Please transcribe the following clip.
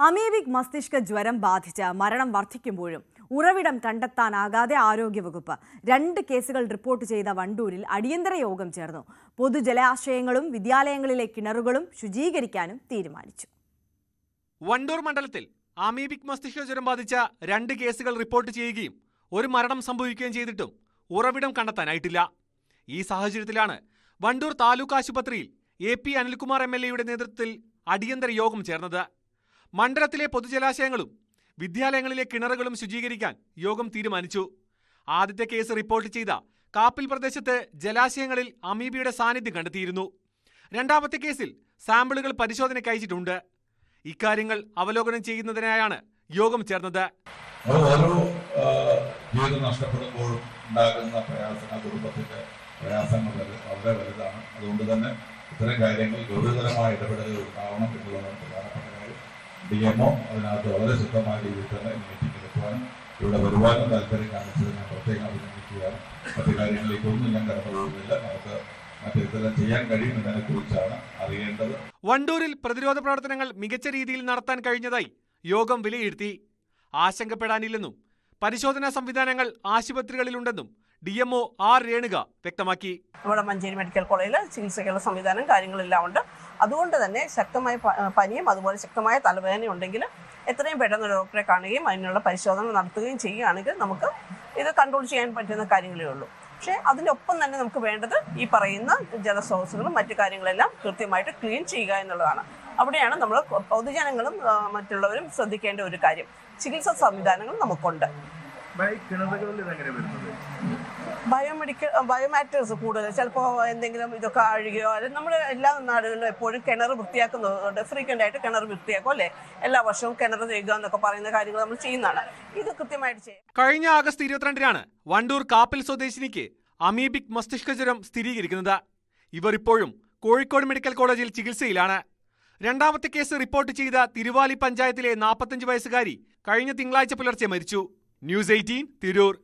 Amoebic മസ്തിഷ്ക ജ്വരം ബാധിച്ച് മരണം വർദ്ധിക്കുമ്പോഴും ഉറവിടം കണ്ടെത്താനാകാതെ ആരോഗ്യവകുപ്പ് 2 കേസുകൾ റിപ്പോർട്ട് ചെയ്ത വണ്ടൂരിൽ അടിയന്തര യോഗം ചേർന്നു. പൊതുജലാശയങ്ങളും വിദ്യാലയങ്ങളിലെ കിണറുകളും ശുചീകരിക്കാനും തീരുമാനിച്ചു. വണ്ടൂർ മണ്ഡലത്തിൽ അമീബിക് മസ്തിഷ്ക ജ്വരം ബാധിച്ച 2 കേസുകൾ റിപ്പോർട്ട് ചെയ്യുകയും ഒരു മരണം സംഭവിക്കുകയും ചെയ്തിട്ടും ഉറവിടം കണ്ടെത്താനായിട്ടില്ല. ഈ സാഹചര്യത്തിലാണ് വണ്ടൂർ താലൂക്ക് ആശുപത്രിയിൽ AP അനിൽകുമാർ MLA യുടെ നേതൃത്വത്തിൽ അടിയന്തര യോഗം ചേർന്നത്. മണ്ഡലത്തിലെ പൊതുജലാശയങ്ങളും വിദ്യാലയങ്ങളിലെ കിണറുകളും ശുചീകരിക്കാൻ യോഗം തീരുമാനിച്ചു. ആദ്യത്തെ കേസ് റിപ്പോർട്ട് ചെയ്ത കാപ്പിൽ പ്രദേശത്ത് ജലാശയങ്ങളിൽ അമീബയുടെ സാന്നിധ്യം കണ്ടെത്തിയിരുന്നു. രണ്ടാമത്തെ കേസിൽ സാമ്പിളുകൾ പരിശോധനയ്ക്ക് അയച്ചിട്ടുണ്ട്. ഇക്കാര്യങ്ങൾ അവലോകനം ചെയ്യുന്നതിനായാണ് യോഗം ചേർന്നത്. ഓരോ ജീവിതം നഷ്ടപ്പെടുമ്പോഴും ഉണ്ടാകുന്ന പ്രയാസങ്ങൾ, കുടുംബത്തിന്റെ പ്രയാസങ്ങൾ വളരെ വലുതാണ്. അതുകൊണ്ട് തന്നെ ഇത്തരം കാര്യങ്ങൾ ഗൗരവതരമായ ഇടപെടലുകൾ ഉണ്ടാവണം എന്നുള്ളതാണ് പ്രധാനപ്പെട്ട കാര്യം. DMO അതിനകത്ത് വളരെ ശുദ്ധമായ രീതിയിൽ തന്നെ മീറ്റിംഗ് എടുക്കുവാനും ഇവിടെ വരുവാനും താല്പര്യം കാണിച്ചത് ഞാൻ പ്രത്യേകം അഭിനന്ദിക്കുകയാണ്. മറ്റു കാര്യങ്ങളിലേക്കൊന്നും ഞാൻ കടന്നു പോകുന്നില്ല. നമുക്ക് മറ്റെന്തെല്ലാം ചെയ്യാൻ കഴിയുന്നതിനെ കുറിച്ചാണ് അറിയേണ്ടത്. വണ്ടൂരിൽ പ്രതിരോധ പ്രവർത്തനങ്ങൾ മികച്ച രീതിയിൽ നടത്താൻ കഴിഞ്ഞതായി യോഗം വിലയിരുത്തി. ആശങ്കപ്പെടാനില്ലെന്നും പരിശോധനാ സംവിധാനങ്ങൾ ആശുപത്രികളിലുണ്ടെന്നും DMO R രേണുക വ്യക്തമാക്കി. ഇവിടെ മഞ്ചേരി മെഡിക്കൽ കോളേജിൽ ചികിത്സയ്ക്കുള്ള സംവിധാനം കാര്യങ്ങളെല്ലാം ഉണ്ട്. അതുകൊണ്ട് തന്നെ ശക്തമായ പനിയും അതുപോലെ ശക്തമായ തലവേദനയും ഉണ്ടെങ്കിൽ എത്രയും പെട്ടെന്ന് ഡോക്ടറെ കാണുകയും അതിനുള്ള പരിശോധന നടത്തുകയും ചെയ്യുകയാണെങ്കിൽ നമുക്ക് ഇത് കൺട്രോൾ ചെയ്യാൻ പറ്റുന്ന കാര്യങ്ങളേ ഉള്ളൂ. പക്ഷേ അതിനൊപ്പം തന്നെ നമുക്ക് വേണ്ടത് ഈ പറയുന്ന ജലസ്രോതസ്സുകളും മറ്റു കാര്യങ്ങളെല്ലാം കൃത്യമായിട്ട് ക്ലീൻ ചെയ്യുക എന്നുള്ളതാണ്. അവിടെയാണ് നമ്മൾ പൊതുജനങ്ങളും മറ്റുള്ളവരും ശ്രദ്ധിക്കേണ്ട ഒരു കാര്യം. ചികിത്സാ സംവിധാനങ്ങൾ നമുക്കുണ്ട്. ബയോമാറ്റേഴ്സ് കൂടുതൽ ചിലപ്പോൾ എന്തെങ്കിലും ഇതൊക്കെ അഴുകിയോ, നമ്മുടെ എല്ലാ നാടുകളിലും എപ്പോഴും കിണർ വൃത്തിയാക്കുന്നുണ്ട്. ഫ്രീക്വന്റ് ആയിട്ട് കിണർ വൃത്തിയാക്കും അല്ലേ, എല്ലാ വർഷവും കിണർ ചെയ്യുക എന്നൊക്കെ പറയുന്ന കാര്യങ്ങൾ നമ്മൾ ചെയ്യുന്നതാണ്. ഇത് കൃത്യമായിട്ട് ചെയ്യും. കഴിഞ്ഞ ആഗസ്റ്റ് 22-നാണ് വണ്ടൂർ കാപ്പിൽ സ്വദേശിനിക്ക് അമീബിക് മസ്തിഷ്ക ജ്വരം സ്ഥിരീകരിക്കുന്നത്. ഇവർ ഇപ്പോഴും കോഴിക്കോട് മെഡിക്കൽ കോളേജിൽ ചികിത്സയിലാണ്. രണ്ടാമത്തെ കേസ് റിപ്പോർട്ട് ചെയ്ത തിരുവാലി പഞ്ചായത്തിലെ 45 വയസ്സുകാരി കഴിഞ്ഞ തിങ്കളാഴ്ച പുലർച്ചെ മരിച്ചു. News 18 തിരൂർ.